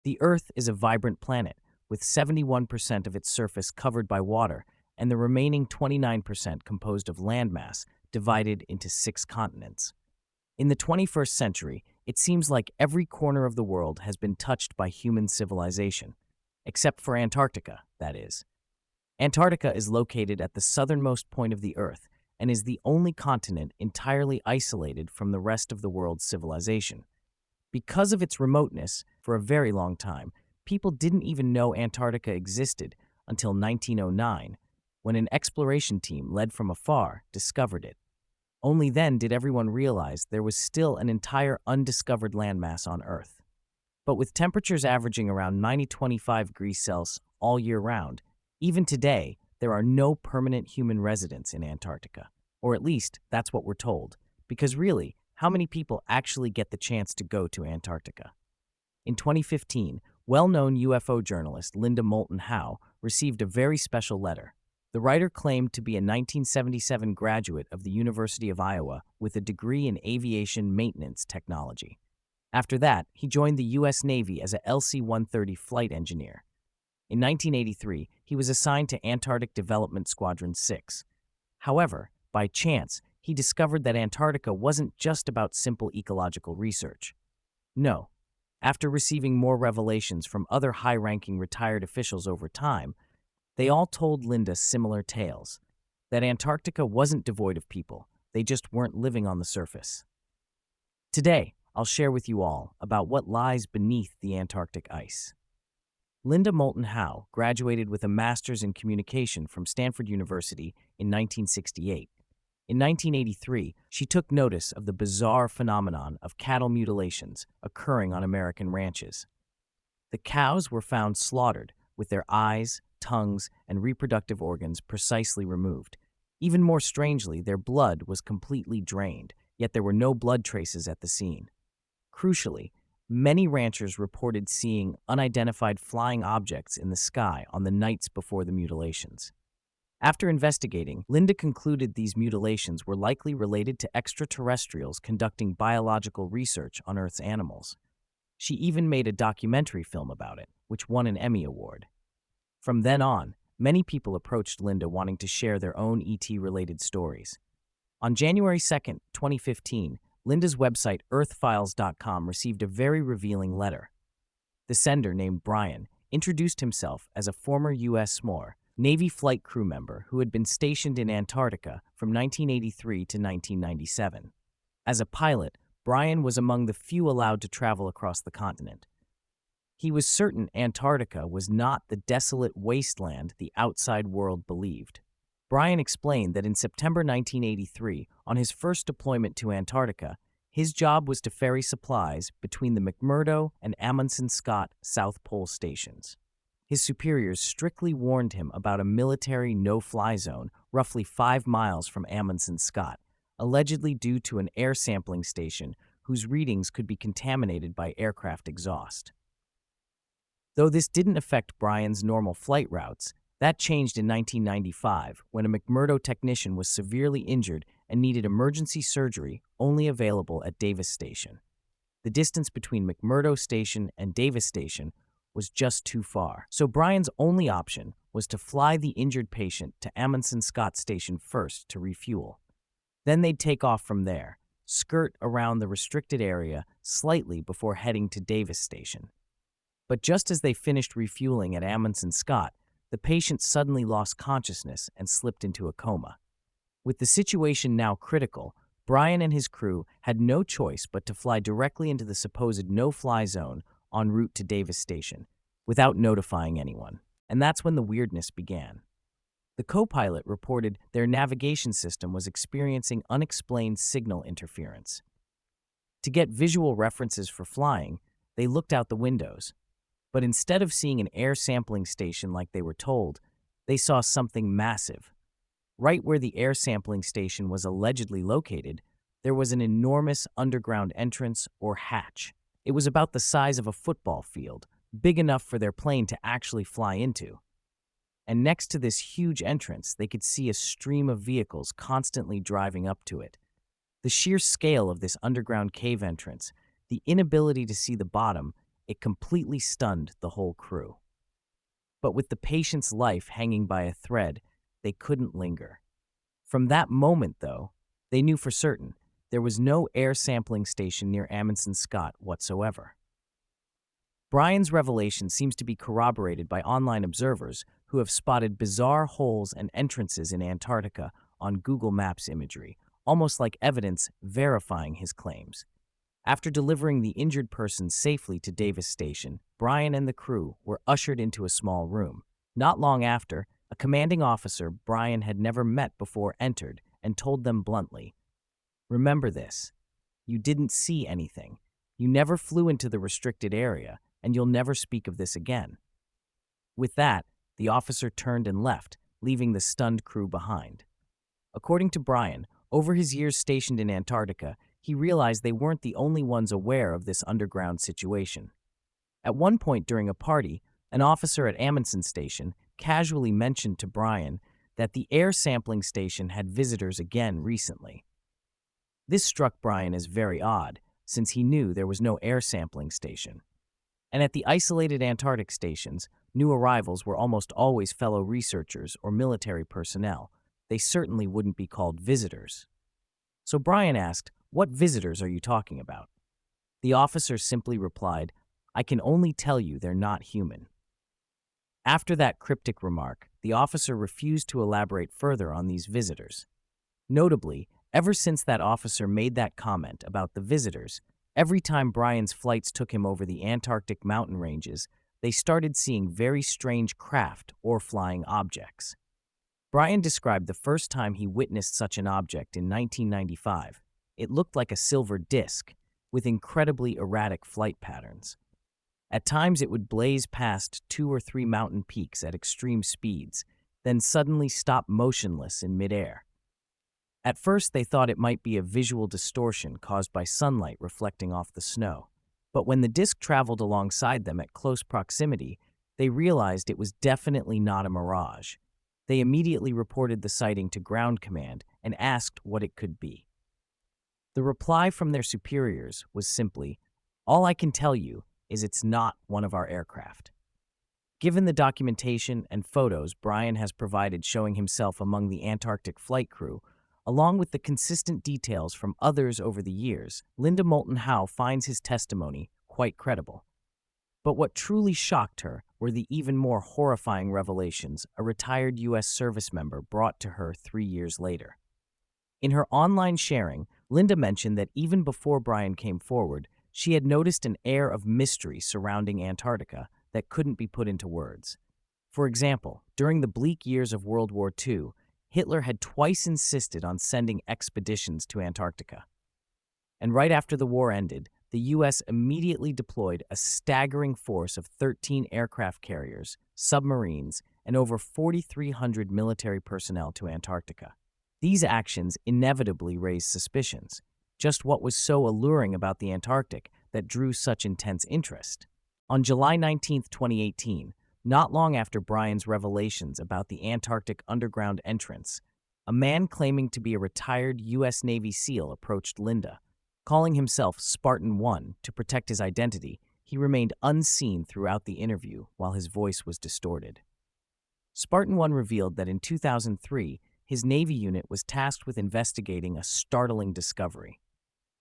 The Earth is a vibrant planet, with 71% of its surface covered by water and the remaining 29% composed of landmass divided into 6 continents. In the 21st century, it seems like every corner of the world has been touched by human civilization, except for Antarctica, that is. Antarctica is located at the southernmost point of the Earth and is the only continent entirely isolated from the rest of the world's civilization. Because of its remoteness, for a very long time, people didn't even know Antarctica existed until 1909, when an exploration team led from afar discovered it. Only then did everyone realize there was still an entire undiscovered landmass on Earth. But with temperatures averaging around 90-25 degrees Celsius all year round, even today, there are no permanent human residents in Antarctica. Or at least, that's what we're told. Because really, how many people actually get the chance to go to Antarctica? In 2015, well-known UFO journalist Linda Moulton Howe received a very special letter. The writer claimed to be a 1977 graduate of the University of Iowa with a degree in aviation maintenance technology. After that, he joined the U.S. Navy as a LC-130 flight engineer. In 1983, he was assigned to Antarctic Development Squadron 6. However, by chance, he discovered that Antarctica wasn't just about simple ecological research. No. After receiving more revelations from other high-ranking retired officials over time, they all told Linda similar tales, that Antarctica wasn't devoid of people, they just weren't living on the surface. Today, I'll share with you all about what lies beneath the Antarctic ice. Linda Moulton Howe graduated with a master's in communication from Stanford University in 1968. In 1983, she took notice of the bizarre phenomenon of cattle mutilations occurring on American ranches. The cows were found slaughtered with their eyes, tongues, and reproductive organs precisely removed. Even more strangely, their blood was completely drained, yet there were no blood traces at the scene. Crucially, many ranchers reported seeing unidentified flying objects in the sky on the nights before the mutilations. After investigating, Linda concluded these mutilations were likely related to extraterrestrials conducting biological research on Earth's animals. She even made a documentary film about it, which won an Emmy Award. From then on, many people approached Linda wanting to share their own ET-related stories. On January 2, 2015, Linda's website earthfiles.com received a very revealing letter. The sender, named Brian, introduced himself as a former U.S. Navy flight crew member who had been stationed in Antarctica from 1983 to 1997. As a pilot, Brian was among the few allowed to travel across the continent. He was certain Antarctica was not the desolate wasteland the outside world believed. Brian explained that in September 1983, on his first deployment to Antarctica, his job was to ferry supplies between the McMurdo and Amundsen-Scott South Pole stations. His superiors strictly warned him about a military no-fly zone roughly 5 miles from Amundsen-Scott, allegedly due to an air sampling station whose readings could be contaminated by aircraft exhaust. Though this didn't affect Brian's normal flight routes, that changed in 1995 when a McMurdo technician was severely injured and needed emergency surgery only available at Davis Station. The distance between McMurdo Station and Davis Station was just too far, so Brian's only option was to fly the injured patient to Amundsen-Scott Station first to refuel. Then they'd take off from there, skirt around the restricted area slightly before heading to Davis Station. But just as they finished refueling at Amundsen-Scott, the patient suddenly lost consciousness and slipped into a coma. With the situation now critical, Brian and his crew had no choice but to fly directly into the supposed no-fly zone en route to Davis Station, without notifying anyone. And that's when the weirdness began. The co-pilot reported their navigation system was experiencing unexplained signal interference. To get visual references for flying, they looked out the windows. But instead of seeing an air sampling station like they were told, they saw something massive. Right where the air sampling station was allegedly located, there was an enormous underground entrance or hatch. It was about the size of a football field, big enough for their plane to actually fly into. And next to this huge entrance, they could see a stream of vehicles constantly driving up to it. The sheer scale of this underground cave entrance, the inability to see the bottom, It completely stunned the whole crew. But with the patient's life hanging by a thread, they couldn't linger. From that moment, though, they knew for certain there was no air sampling station near Amundsen Scott whatsoever. Brian's revelation seems to be corroborated by online observers who have spotted bizarre holes and entrances in Antarctica on Google Maps imagery, almost like evidence verifying his claims. After delivering the injured person safely to Davis Station, Brian and the crew were ushered into a small room. Not long after, a commanding officer Brian had never met before entered and told them bluntly, "Remember this. You didn't see anything. You never flew into the restricted area, and you'll never speak of this again." With that, the officer turned and left, leaving the stunned crew behind. According to Brian, over his years stationed in Antarctica, he realized they weren't the only ones aware of this underground situation. At one point during a party, an officer at Amundsen Station casually mentioned to Brian that the air sampling station had visitors again recently. This struck Brian as very odd, since he knew there was no air sampling station. And at the isolated Antarctic stations, new arrivals were almost always fellow researchers or military personnel. They certainly wouldn't be called visitors. So Brian asked, "What visitors are you talking about?" The officer simply replied, "I can only tell you they're not human." After that cryptic remark, the officer refused to elaborate further on these visitors. Notably, ever since that officer made that comment about the visitors, every time Brian's flights took him over the Antarctic mountain ranges, they started seeing very strange craft or flying objects. Brian described the first time he witnessed such an object in 1995. It looked like a silver disc, with incredibly erratic flight patterns. At times it would blaze past 2 or 3 mountain peaks at extreme speeds, then suddenly stop motionless in midair. At first they thought it might be a visual distortion caused by sunlight reflecting off the snow. But when the disc traveled alongside them at close proximity, they realized it was definitely not a mirage. They immediately reported the sighting to Ground Command and asked what it could be. The reply from their superiors was simply, "All I can tell you is it's not one of our aircraft." Given the documentation and photos Brian has provided showing himself among the Antarctic flight crew, along with the consistent details from others over the years, Linda Moulton Howe finds his testimony quite credible. But what truly shocked her were the even more horrifying revelations a retired U.S. service member brought to her 3 years later. In her online sharing, Linda mentioned that even before Brian came forward, she had noticed an air of mystery surrounding Antarctica that couldn't be put into words. For example, during the bleak years of World War II, Hitler had twice insisted on sending expeditions to Antarctica. And right after the war ended, the U.S. immediately deployed a staggering force of 13 aircraft carriers, submarines, and over 4,300 military personnel to Antarctica. These actions inevitably raised suspicions. Just what was so alluring about the Antarctic that drew such intense interest? On July 19, 2018, not long after Brian's revelations about the Antarctic underground entrance, a man claiming to be a retired U.S. Navy SEAL approached Linda. Calling himself Spartan 1 to protect his identity, he remained unseen throughout the interview while his voice was distorted. Spartan 1 revealed that in 2003, his Navy unit was tasked with investigating a startling discovery.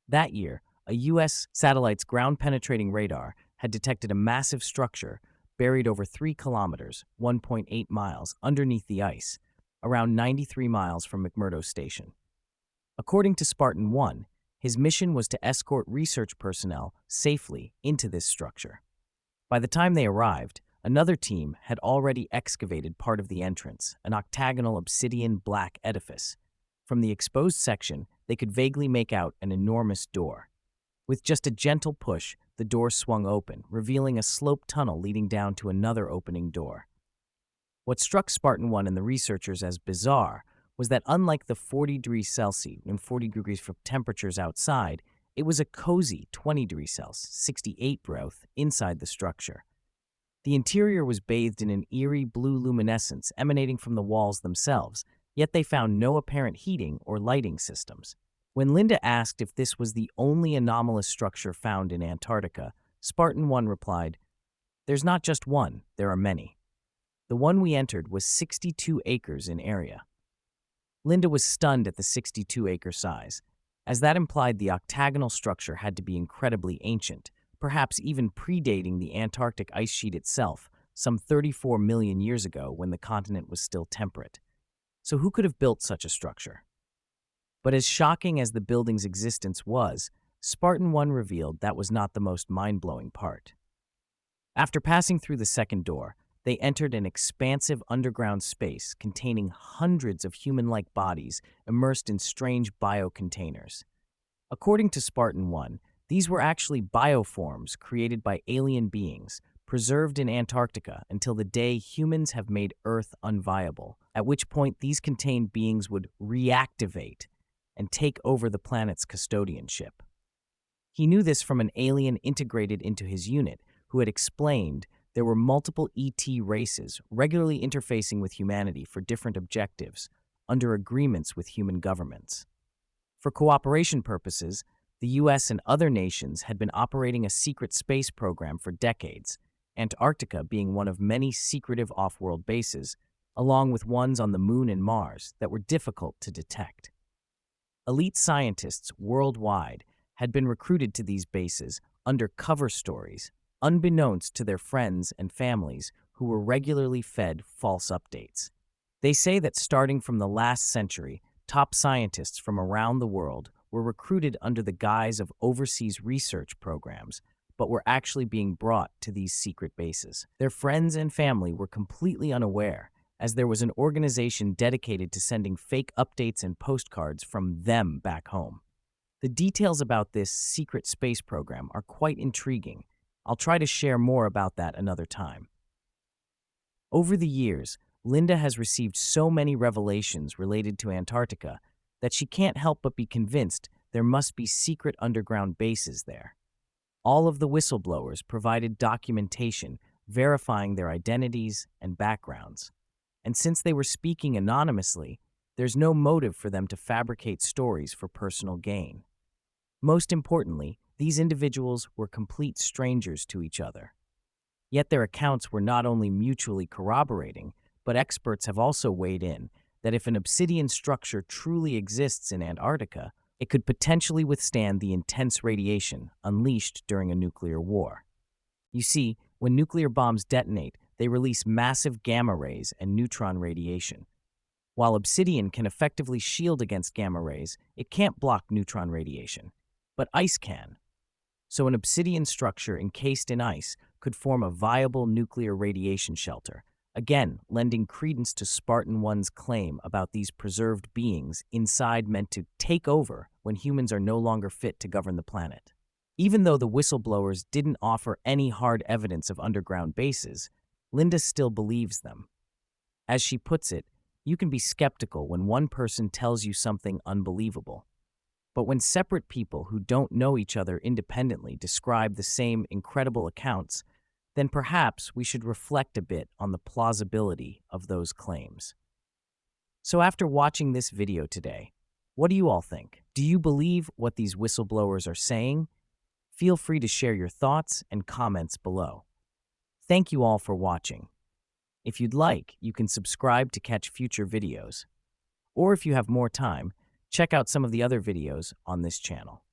That year, a U.S. satellite's ground-penetrating radar had detected a massive structure buried over 3 kilometers, 1.8 miles, underneath the ice, around 93 miles from McMurdo Station. According to Spartan 1, his mission was to escort research personnel safely into this structure. By the time they arrived, another team had already excavated part of the entrance, an octagonal obsidian black edifice. From the exposed section, they could vaguely make out an enormous door. With just a gentle push, the door swung open, revealing a sloped tunnel leading down to another opening door. What struck Spartan 1 and the researchers as bizarre was that unlike the 40 degrees Celsius and 40 degrees for temperatures outside, it was a cozy 20 degrees Celsius, 68 growth, inside the structure. The interior was bathed in an eerie blue luminescence emanating from the walls themselves, yet they found no apparent heating or lighting systems. When Linda asked if this was the only anomalous structure found in Antarctica, Spartan 1 replied, "There's not just one, there are many. The one we entered was 62 acres in area." Linda was stunned at the 62-acre size, as that implied the octagonal structure had to be incredibly ancient, perhaps even predating the Antarctic ice sheet itself, some 34 million years ago when the continent was still temperate. So who could have built such a structure? But as shocking as the building's existence was, Spartan 1 revealed that was not the most mind-blowing part. After passing through the second door, they entered an expansive underground space containing hundreds of human-like bodies immersed in strange biocontainers. According to Spartan 1, these were actually bioforms created by alien beings, preserved in Antarctica until the day humans have made Earth unviable, at which point these contained beings would reactivate and take over the planet's custodianship. He knew this from an alien integrated into his unit who had explained there were multiple ET races regularly interfacing with humanity for different objectives under agreements with human governments. For cooperation purposes, the US and other nations had been operating a secret space program for decades, Antarctica being one of many secretive off-world bases, along with ones on the Moon and Mars that were difficult to detect. Elite scientists worldwide had been recruited to these bases under cover stories, unbeknownst to their friends and families who were regularly fed false updates. They say that starting from the last century, top scientists from around the world were recruited under the guise of overseas research programs, but were actually being brought to these secret bases. Their friends and family were completely unaware, as there was an organization dedicated to sending fake updates and postcards from them back home. The details about this secret space program are quite intriguing. I'll try to share more about that another time. Over the years, Linda has received so many revelations related to Antarctica that she can't help but be convinced there must be secret underground bases there. All of the whistleblowers provided documentation verifying their identities and backgrounds. And since they were speaking anonymously, there's no motive for them to fabricate stories for personal gain. Most importantly, these individuals were complete strangers to each other. Yet their accounts were not only mutually corroborating, but experts have also weighed in that if an obsidian structure truly exists in Antarctica, it could potentially withstand the intense radiation unleashed during a nuclear war. You see, when nuclear bombs detonate, they release massive gamma rays and neutron radiation. While obsidian can effectively shield against gamma rays, it can't block neutron radiation. But ice can. So an obsidian structure encased in ice could form a viable nuclear radiation shelter, again lending credence to Spartan 1's claim about these preserved beings inside meant to take over when humans are no longer fit to govern the planet. Even though the whistleblowers didn't offer any hard evidence of underground bases, Linda still believes them. As she puts it, you can be skeptical when one person tells you something unbelievable. But when separate people who don't know each other independently describe the same incredible accounts, then perhaps we should reflect a bit on the plausibility of those claims. So after watching this video today, what do you all think? Do you believe what these whistleblowers are saying? Feel free to share your thoughts and comments below. Thank you all for watching. If you'd like, you can subscribe to catch future videos. Or if you have more time, check out some of the other videos on this channel.